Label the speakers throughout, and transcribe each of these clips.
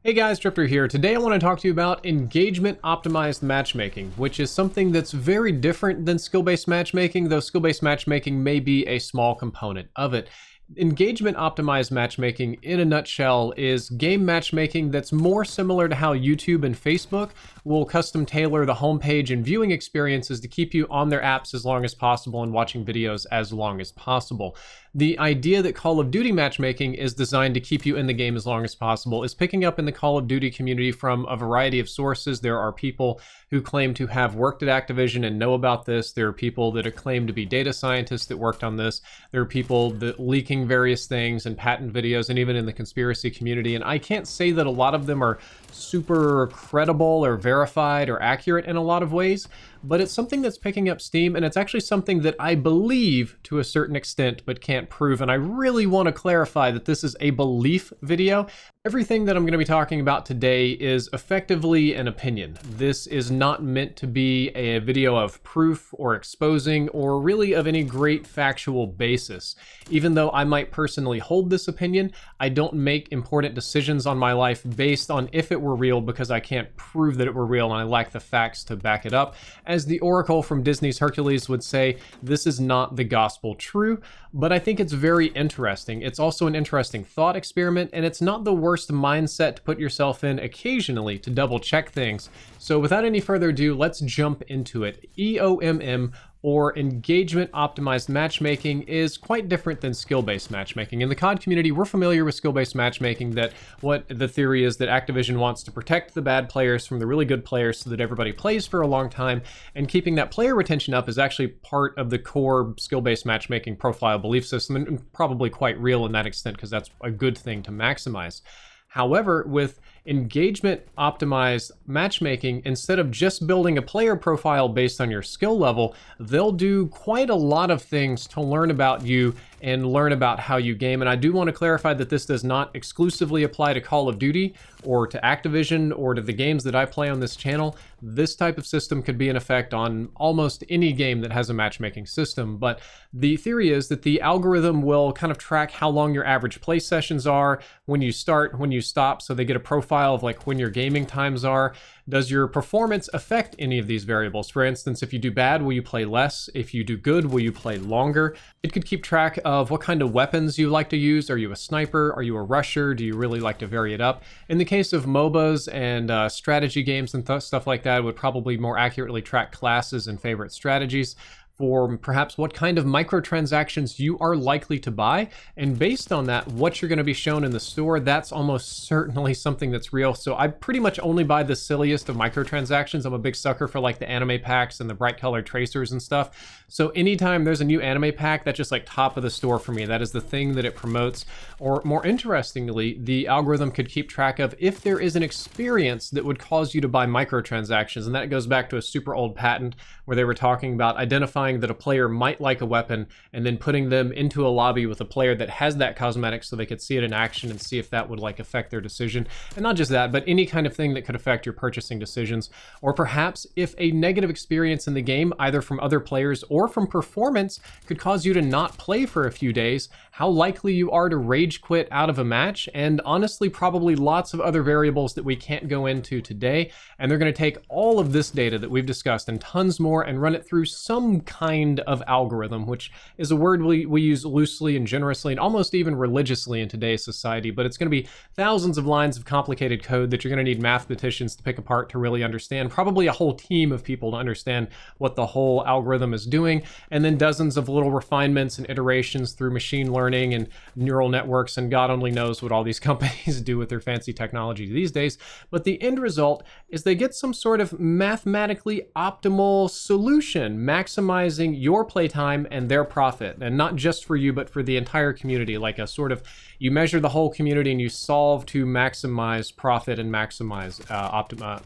Speaker 1: Hey guys, Drifter here. Today I want to talk to you about engagement optimized matchmaking, which is something that's very different than skill-based matchmaking, though skill-based matchmaking may be a small component of it. Engagement optimized matchmaking, in a nutshell, is game matchmaking that's more similar to how YouTube and Facebook will custom tailor the homepage and viewing experiences to keep you on their apps as long as possible and watching videos as long as possible. The idea that Call of Duty matchmaking is designed to keep you in the game as long as possible is picking up in the Call of Duty community from a variety of sources. There are people who claim to have worked at Activision and know about this. There are people that claim to be data scientists that worked on this. There are people that leaking various things and patent videos, and even in the conspiracy community. And I can't say that a lot of them are super credible or verified or accurate in a lot of ways, but it's something that's picking up steam, and it's actually something that I believe to a certain extent but can't prove. And I really want to clarify that this is a belief video. Everything that I'm going to be talking about today is effectively an opinion. This is not meant to be a video of proof or exposing or really of any great factual basis. Even though I might personally hold this opinion, I don't make important decisions on my life based on if it were real, because I can't prove that it were real and I lack the facts to back it up. As the Oracle from Disney's Hercules would say, this is not the gospel true, but I think it's very interesting. It's also an interesting thought experiment, and it's not the worst mindset to put yourself in occasionally to double check things. So without any further ado, let's jump into it. EOMM, or Engagement Optimized Matchmaking, is quite different than skill-based matchmaking. In the COD community, we're familiar with skill-based matchmaking, that what the theory is that Activision wants to protect the bad players from the really good players so that everybody plays for a long time, and keeping that player retention up is actually part of the core skill-based matchmaking profile belief system, and probably quite real in that extent, because that's a good thing to maximize. However, with engagement optimized matchmaking, instead of just building a player profile based on your skill level, they'll do quite a lot of things to learn about you and learn about how you game. And I do want to clarify that this does not exclusively apply to Call of Duty or to Activision or to the games that I play on this channel. This type of system could be in effect on almost any game that has a matchmaking system. But the theory is that the algorithm will kind of track how long your average play sessions are, when you start, when you stop, so they get a profile of like when your gaming times are. Does your performance affect any of these variables? For instance, if you do bad, will you play less? If you do good, will you play longer? It could keep track of what kind of weapons you like to use. Are you a sniper? Are you a rusher? Do you really like to vary it up? In the case of MOBAs and strategy games and stuff like that, it would probably more accurately track classes and favorite strategies for perhaps what kind of microtransactions you are likely to buy. And based on that, what you're going to be shown in the store, that's almost certainly something that's real. So I pretty much only buy the silliest of microtransactions. I'm a big sucker for like the anime packs and the bright colored tracers and stuff. So anytime there's a new anime pack, that's just like top of the store for me. That is the thing that it promotes. Or more interestingly, the algorithm could keep track of if there is an experience that would cause you to buy microtransactions. And that goes back to a super old patent where they were talking about identifying that a player might like a weapon and then putting them into a lobby with a player that has that cosmetic so they could see it in action and see if that would like affect their decision. And not just that, but any kind of thing that could affect your purchasing decisions. Or perhaps if a negative experience in the game, either from other players or from performance, could cause you to not play for a few days, how likely you are to rage quit out of a match, and honestly probably lots of other variables that we can't go into today. And they're going to take all of this data that we've discussed and tons more and run it through some kind of algorithm, which is a word we use loosely and generously and almost even religiously in today's society. But it's going to be thousands of lines of complicated code that you're going to need mathematicians to pick apart to really understand, probably a whole team of people to understand what the whole algorithm is doing, and then dozens of little refinements and iterations through machine learning and neural networks, and God only knows what all these companies do with their fancy technology these days. But the end result is they get some sort of mathematically optimal solution, maximizing your playtime and their profit, and not just for you but for the entire community. Like a sort of, you measure the whole community and you solve to maximize profit and maximize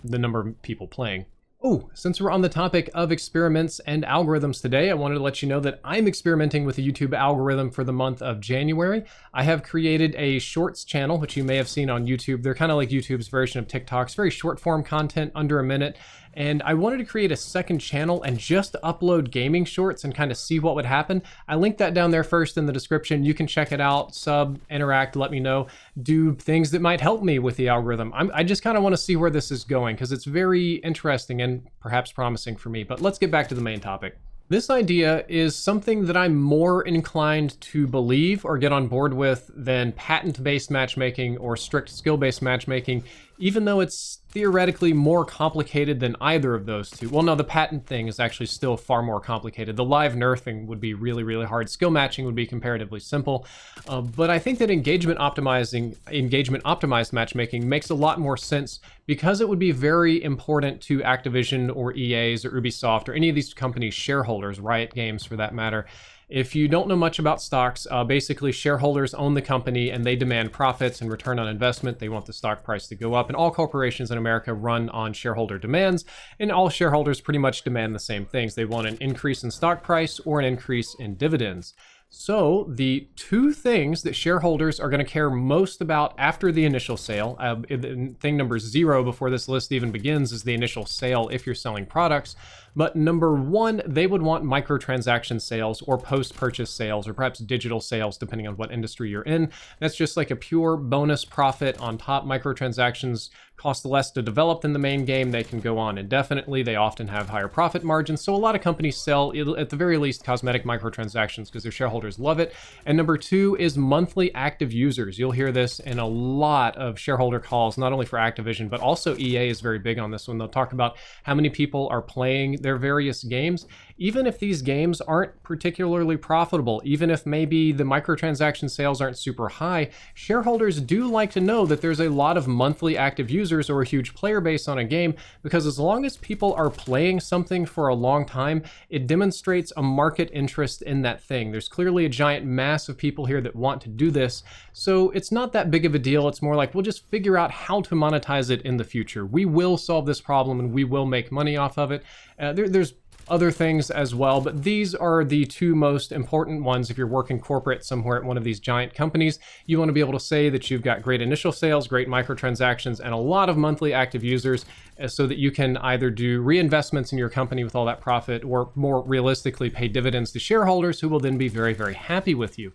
Speaker 1: the number of people playing. Oh, since we're on the topic of experiments and algorithms today, I wanted to let you know that I'm experimenting with the YouTube algorithm for the month of January. I have created a shorts channel, which you may have seen on YouTube. They're kind of like YouTube's version of TikTok's, very short form content, under a minute. and I wanted to create a second channel and just upload gaming shorts and kind of see what would happen. I linked that down there first in the description. You can check it out, sub, interact, let me know, do things that might help me with the algorithm. I just kind of want to see where this is going because it's very interesting and perhaps promising for me. But let's get back to the main topic. This idea is something that I'm more inclined to believe or get on board with than patent-based matchmaking or strict skill-based matchmaking, even though it's theoretically more complicated than either of those two. Well, no, the patent thing is actually still far more complicated. The live nerfing would be really, really hard. Skill matching would be comparatively simple. But I think that engagement optimized matchmaking makes a lot more sense because it would be very important to Activision or EA's or Ubisoft or any of these companies' shareholders, Riot Games for that matter. If you don't know much about stocks, basically shareholders own the company and they demand profits and return on investment. They want the stock price to go up, and all corporations in America run on shareholder demands, and all shareholders pretty much demand the same things. They want an increase in stock price or an increase in dividends. So the two things that shareholders are going to care most about after the initial sale, thing number 0 before this list even begins is the initial sale if you're selling products. But number 1, they would want microtransaction sales or post-purchase sales or perhaps digital sales, depending on what industry you're in. That's just like a pure bonus profit on top. Microtransactions cost less to develop than the main game. They can go on indefinitely. They often have higher profit margins. So a lot of companies sell, at the very least, cosmetic microtransactions because their shareholders love it. And number 2 is monthly active users. You'll hear this in a lot of shareholder calls, not only for Activision, but also EA is very big on this one. They'll talk about how many people are playing their various games. Even if these games aren't particularly profitable, even if maybe the microtransaction sales aren't super high, shareholders do like to know that there's a lot of monthly active users or a huge player base on a game, because as long as people are playing something for a long time, it demonstrates a market interest in that thing. There's clearly a giant mass of people here that want to do this, so it's not that big of a deal. It's more like we'll just figure out how to monetize it in the future. We will solve this problem and we will make money off of it. There's other things as well, but these are the two most important ones. If you're working corporate somewhere at one of these giant companies, you want to be able to say that you've got great initial sales, great microtransactions, and a lot of monthly active users so that you can either do reinvestments in your company with all that profit or more realistically pay dividends to shareholders who will then be very, very happy with you.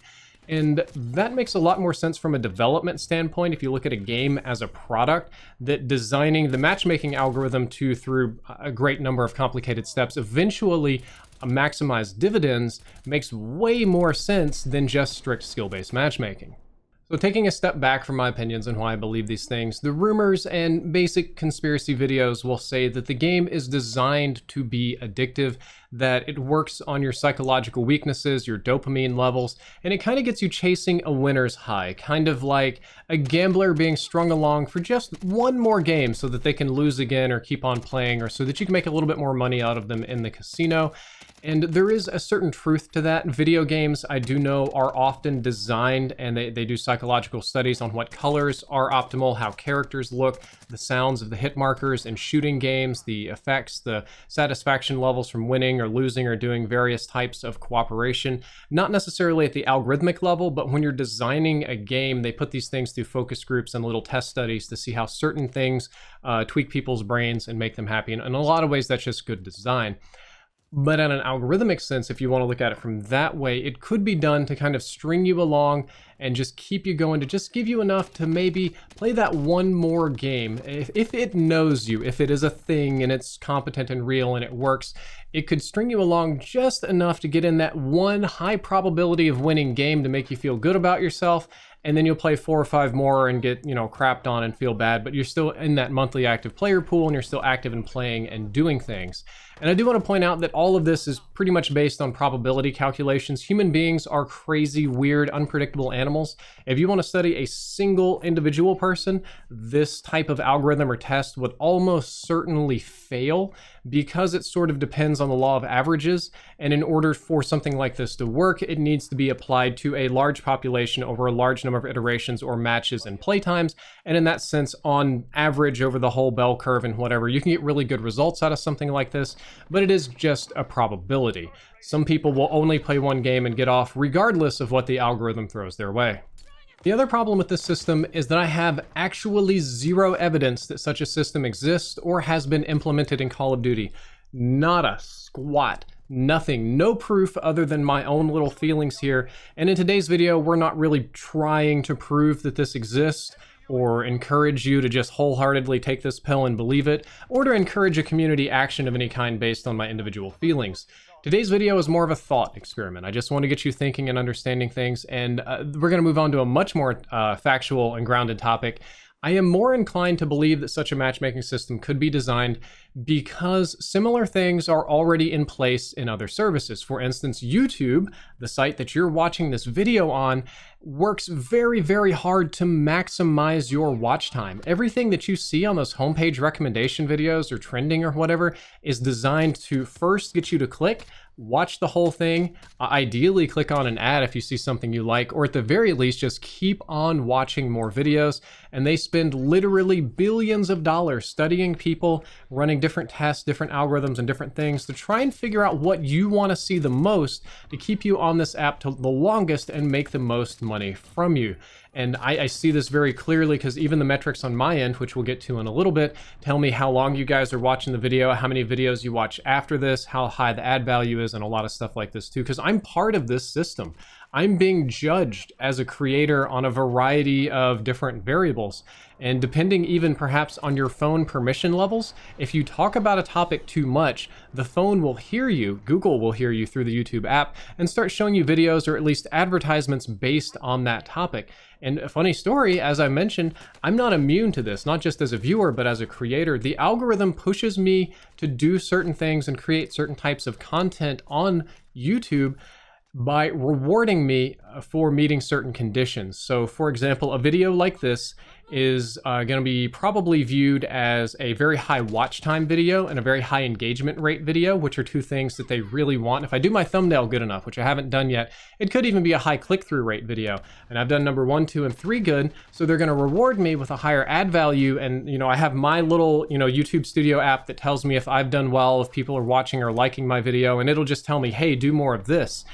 Speaker 1: And that makes a lot more sense from a development standpoint. If you look at a game as a product, that designing the matchmaking algorithm through a great number of complicated steps, eventually maximize dividends makes way more sense than just strict skill-based matchmaking. So taking a step back from my opinions and why I believe these things, the rumors and basic conspiracy videos will say that the game is designed to be addictive, that it works on your psychological weaknesses, your dopamine levels, and it kind of gets you chasing a winner's high, kind of like a gambler being strung along for just one more game so that they can lose again or keep on playing, or so that you can make a little bit more money out of them in the casino. And there is a certain truth to that. Video games, I do know, are often designed, and they do psychological studies on what colors are optimal, how characters look, the sounds of the hit markers in shooting games, the effects, the satisfaction levels from winning or losing or doing various types of cooperation. Not necessarily at the algorithmic level, but when you're designing a game, they put these things through focus groups and little test studies to see how certain things tweak people's brains and make them happy. And in a lot of ways, that's just good design. But in an algorithmic sense, if you want to look at it from that way, it could be done to kind of string you along and just keep you going, to just give you enough to maybe play that one more game. If it knows you, if it is a thing and it's competent and real and it works, it could string you along just enough to get in that one high probability of winning game to make you feel good about yourself. And then you'll play 4 or 5 more and get, crapped on and feel bad, but you're still in that monthly active player pool and you're still active in playing and doing things. And I do want to point out that all of this is pretty much based on probability calculations. Human beings are crazy, weird, unpredictable animals. If you want to study a single individual person, this type of algorithm or test would almost certainly fail because it sort of depends on the law of averages. And in order for something like this to work, it needs to be applied to a large population over a large number of iterations or matches and playtimes. And in that sense, on average over the whole bell curve and whatever, you can get really good results out of something like this, but it is just a probability. Some people will only play one game and get off regardless of what the algorithm throws their way. The other problem with this system is that I have actually zero evidence that such a system exists or has been implemented in Call of Duty. Nada, squat, nothing, no proof other than my own little feelings here. And in today's video, we're not really trying to prove that this exists or encourage you to just wholeheartedly take this pill and believe it, or to encourage a community action of any kind based on my individual feelings. Today's video is more of a thought experiment. I just want to get you thinking and understanding things, and we're going to move on to a much more factual and grounded topic. I am more inclined to believe that such a matchmaking system could be designed because similar things are already in place in other services. For instance, YouTube, the site that you're watching this video on, works very, very hard to maximize your watch time. Everything that you see on those homepage recommendation videos or trending or whatever is designed to first get you to click, watch the whole thing, ideally click on an ad if you see something you like, or at the very least just keep on watching more videos. And they spend literally billions of dollars studying people, running different tests, different algorithms, and different things to try and figure out what you want to see the most to keep you on this app the longest and make the most money from you. And I see this very clearly because even the metrics on my end, which we'll get to in a little bit, tell me how long you guys are watching the video, how many videos you watch after this, how high the ad value is, and a lot of stuff like this too, because I'm part of this system. I'm being judged as a creator on a variety of different variables. And depending even perhaps on your phone permission levels, if you talk about a topic too much, the phone will hear you, Google will hear you through the YouTube app and start showing you videos or at least advertisements based on that topic. And a funny story, as I mentioned, I'm not immune to this, not just as a viewer, but as a creator. The algorithm pushes me to do certain things and create certain types of content on YouTube by rewarding me for meeting certain conditions. So for example, a video like this is going to be probably viewed as a very high watch time video and a very high engagement rate video, which are two things that they really want. If I do my thumbnail good enough, which I haven't done yet, it could even be a high click-through rate video. And I've done number 1, 2, and 3 good, so they're going to reward me with a higher ad value. And I have my little YouTube Studio app that tells me if I've done well, if people are watching or liking my video, and it'll just tell me, hey, do more of this.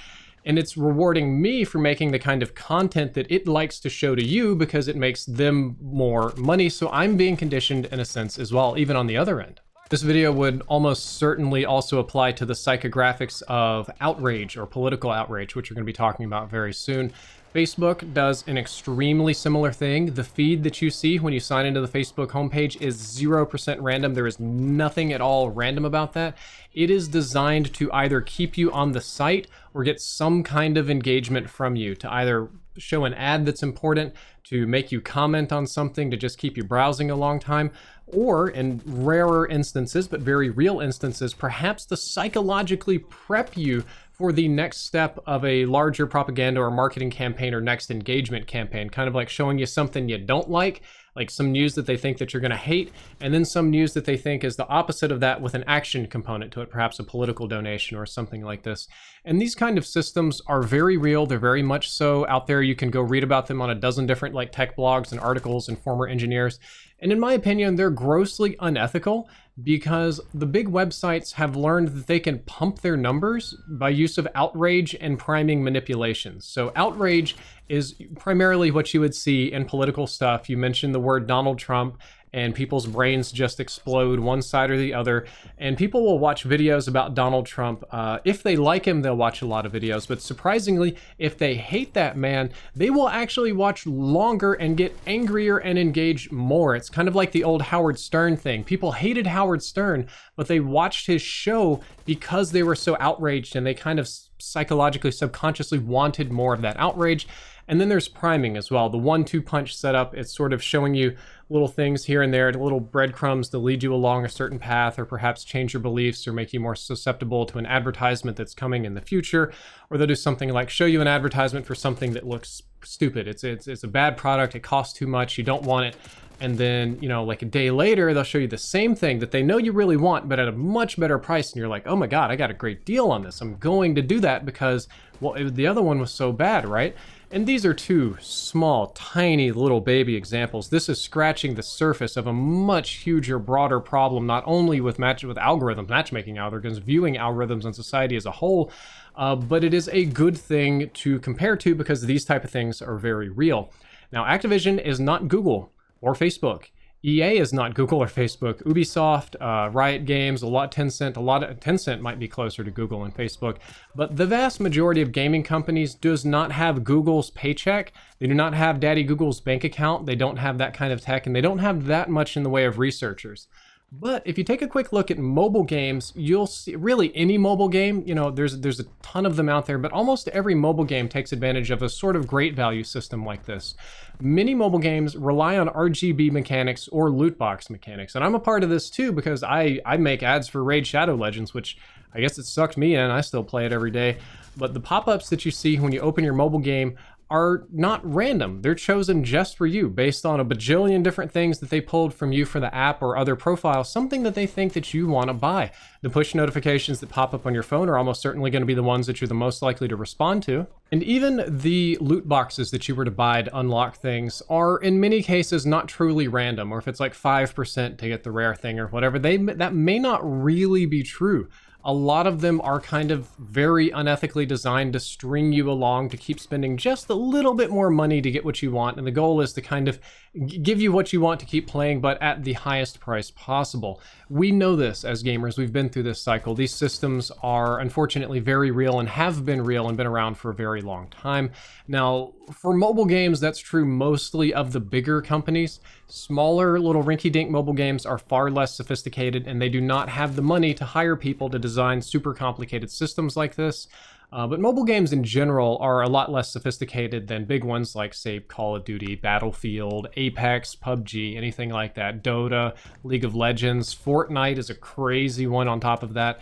Speaker 1: And it's rewarding me for making the kind of content that it likes to show to you because it makes them more money. So I'm being conditioned in a sense as well, even on the other end. This video would almost certainly also apply to the psychographics of outrage or political outrage, which we're going to be talking about very soon. Facebook does an extremely similar thing. The feed that you see when you sign into the Facebook homepage is 0% random. There is nothing at all random about that. It is designed to either keep you on the site or get some kind of engagement from you, to either show an ad that's important, to make you comment on something, to just keep you browsing a long time, or in rarer instances, but very real instances, perhaps to psychologically prep you for the next step of a larger propaganda or marketing campaign or next engagement campaign, kind of like showing you something you don't like some news that they think that you're going to hate, and then some news that they think is the opposite of that with an action component to it, perhaps a political donation or something like this. And these kind of systems are very real. They're very much so out there. You can go read about them on a dozen different tech blogs and articles and former engineers. And in my opinion, they're grossly unethical because the big websites have learned that they can pump their numbers by use of outrage and priming manipulations. So outrage is primarily what you would see in political stuff. You mentioned the word Donald Trump, and people's brains just explode one side or the other. And people will watch videos about Donald Trump. If they like him, they'll watch a lot of videos. But surprisingly, if they hate that man, they will actually watch longer and get angrier and engage more. It's kind of like the old Howard Stern thing. People hated Howard Stern, but they watched his show because they were so outraged, and they kind of psychologically, subconsciously wanted more of that outrage. And then there's priming as well. The 1-2 punch setup, it's sort of showing you little things here and there, little breadcrumbs to lead you along a certain path, or perhaps change your beliefs or make you more susceptible to an advertisement that's coming in the future. Or they'll do something like show you an advertisement for something that looks stupid. It's a bad product, it costs too much, you don't want it. And then, like a day later, they'll show you the same thing that they know you really want, but at a much better price. And you're like, oh my God, I got a great deal on this. I'm going to do that because, well, the other one was so bad, right? And these are two small, tiny little baby examples. This is scratching the surface of a much huger, broader problem, not only with algorithms, matchmaking algorithms, viewing algorithms in society as a whole, but it is a good thing to compare to because these type of things are very real. Now, Activision is not Google or Facebook. EA is not Google or Facebook. Ubisoft, Riot Games, Tencent might be closer to Google and Facebook, but the vast majority of gaming companies does not have Google's paycheck. They do not have Daddy Google's bank account. They don't have that kind of tech, and they don't have that much in the way of researchers. But if you take a quick look at mobile games, you'll see really any mobile game, you know, there's a ton of them out there, but almost every mobile game takes advantage of a sort of great value system like this. Many mobile games rely on RGB mechanics or loot box mechanics, and I'm a part of this too because I make ads for Raid Shadow Legends, which I guess it sucked me in. I still play it every day. But the pop-ups that you see when you open your mobile game are not random. They're chosen just for you based on a bajillion different things that they pulled from you for the app or other profiles, something that they think that you want to buy. The push notifications that pop up on your phone are almost certainly going to be the ones that you're the most likely to respond to. And even the loot boxes that you were to buy to unlock things are in many cases not truly random, or if it's like 5% to get the rare thing or whatever, that may not really be true. A lot of them are kind of very unethically designed to string you along to keep spending just a little bit more money to get what you want. And the goal is to kind of give you what you want to keep playing, but at the highest price possible. We know this as gamers. We've been through this cycle. These systems are unfortunately very real and have been real and been around for a very long time. Now, for mobile games, that's true mostly of the bigger companies. Smaller little rinky-dink mobile games are far less sophisticated, and they do not have the money to hire people to design super complicated systems like this. But mobile games in general are a lot less sophisticated than big ones like, say, Call of Duty, Battlefield, Apex, PUBG, anything like that, Dota, League of Legends. Fortnite is a crazy one on top of that.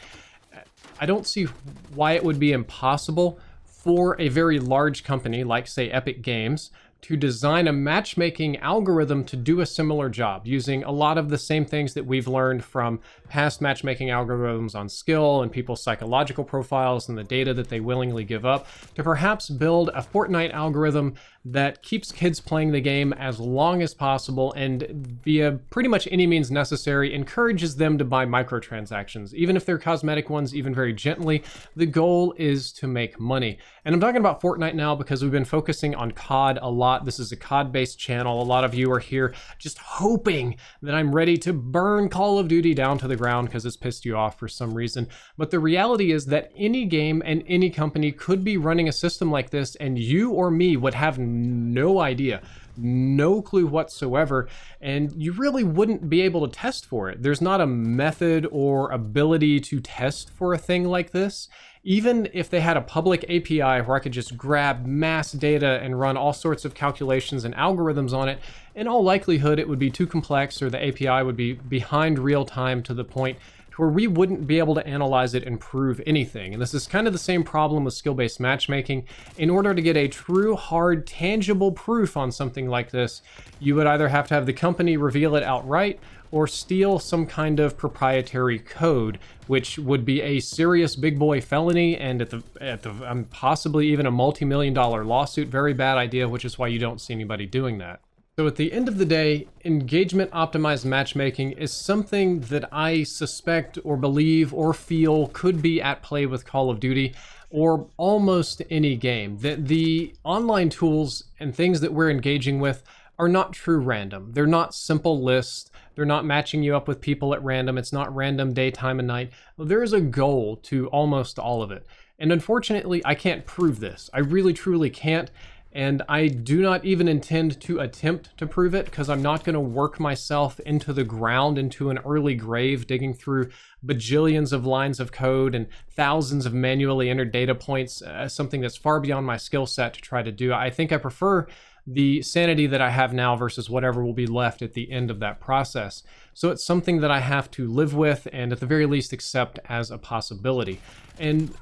Speaker 1: I don't see why it would be impossible for a very large company like, say, Epic Games to design a matchmaking algorithm to do a similar job using a lot of the same things that we've learned from past matchmaking algorithms on skill and people's psychological profiles and the data that they willingly give up, to perhaps build a Fortnite algorithm that keeps kids playing the game as long as possible and via pretty much any means necessary encourages them to buy microtransactions, even if they're cosmetic ones, even very gently. The goal is to make money. And I'm talking about Fortnite now because we've been focusing on COD a lot. This is a COD-based channel. A lot of you are here just hoping that I'm ready to burn Call of Duty down to the ground because it's pissed you off for some reason. But the reality is that any game and any company could be running a system like this, and you or me would have no idea, no clue whatsoever, and you really wouldn't be able to test for it. There's not a method or ability to test for a thing like this. Even if they had a public API where I could just grab mass data and run all sorts of calculations and algorithms on it, in all likelihood it would be too complex, or the API would be behind real time to the point where we wouldn't be able to analyze it and prove anything. And this is kind of the same problem with skill-based matchmaking. In order to get a true, hard, tangible proof on something like this, you would either have to have the company reveal it outright or steal some kind of proprietary code, which would be a serious big boy felony and possibly even a multi-million-dollar lawsuit. Very bad idea, which is why you don't see anybody doing that. So at the end of the day, engagement optimized matchmaking is something that I suspect or believe or feel could be at play with Call of Duty or almost any game. The online tools and things that we're engaging with are not true random. They're not simple lists. They're not matching you up with people at random. It's not random day, time, and night. There is a goal to almost all of it. And unfortunately, I can't prove this. I really, truly can't. And I do not even intend to attempt to prove it because I'm not going to work myself into the ground, into an early grave, digging through bajillions of lines of code and thousands of manually entered data points, something that's far beyond my skill set to try to do. I think I prefer the sanity that I have now versus whatever will be left at the end of that process. So it's something that I have to live with and at the very least accept as a possibility. And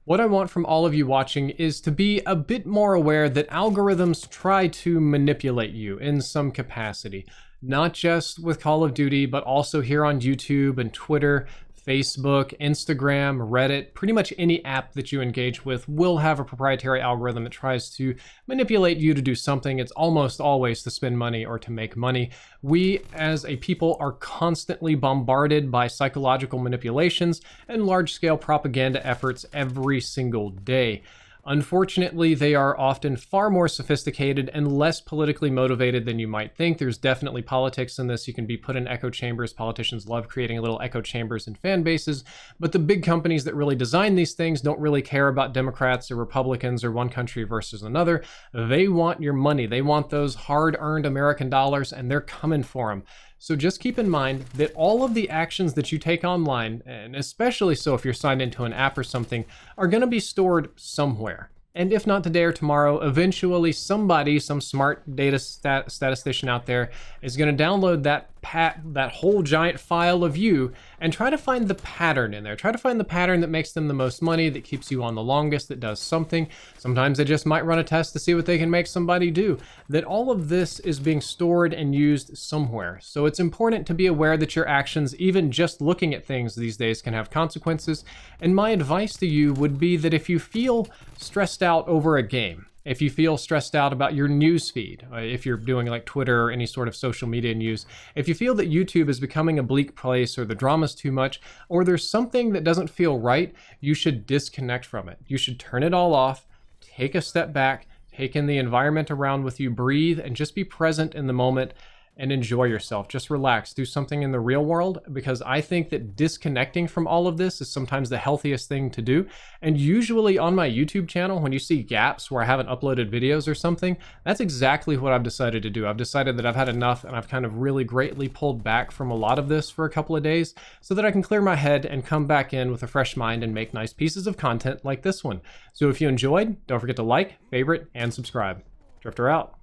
Speaker 1: what I want from all of you watching is to be a bit more aware that algorithms try to manipulate you in some capacity, not just with Call of Duty, but also here on YouTube and Twitter, Facebook, Instagram, Reddit. Pretty much any app that you engage with will have a proprietary algorithm that tries to manipulate you to do something. It's almost always to spend money or to make money. We as a people are constantly bombarded by psychological manipulations and large-scale propaganda efforts every single day. Unfortunately, they are often far more sophisticated and less politically motivated than you might think. There's definitely politics in this. You can be put in echo chambers. Politicians love creating little echo chambers and fan bases, but the big companies that really design these things don't really care about Democrats or Republicans or one country versus another. They want your money. They want those hard-earned American dollars, and they're coming for them. So just keep in mind that all of the actions that you take online, and especially so if you're signed into an app or something, are going to be stored somewhere. And if not today or tomorrow, eventually somebody, some smart data statistician out there, is going to download that whole giant file of you and try to find the pattern in there. Try to find the pattern that makes them the most money, that keeps you on the longest, that does something. Sometimes they just might run a test to see what they can make somebody do. That all of this is being stored and used somewhere. So it's important to be aware that your actions, even just looking at things these days, can have consequences. And my advice to you would be that if you feel stressed out over a game, if you feel stressed out about your news feed, if you're doing like Twitter or any sort of social media news, if you feel that YouTube is becoming a bleak place or the drama's too much, or there's something that doesn't feel right, you should disconnect from it. You should turn it all off, take a step back, take in the environment around with you, breathe, and just be present in the moment and enjoy yourself. Just relax, do something in the real world, because I think that disconnecting from all of this is sometimes the healthiest thing to do. And usually on my YouTube channel, when you see gaps where I haven't uploaded videos or something, that's exactly what I've decided to do. I've decided that I've had enough, and I've kind of really greatly pulled back from a lot of this for a couple of days so that I can clear my head and come back in with a fresh mind and make nice pieces of content like this one. So if you enjoyed, don't forget to like, favorite, and subscribe. Drifter out.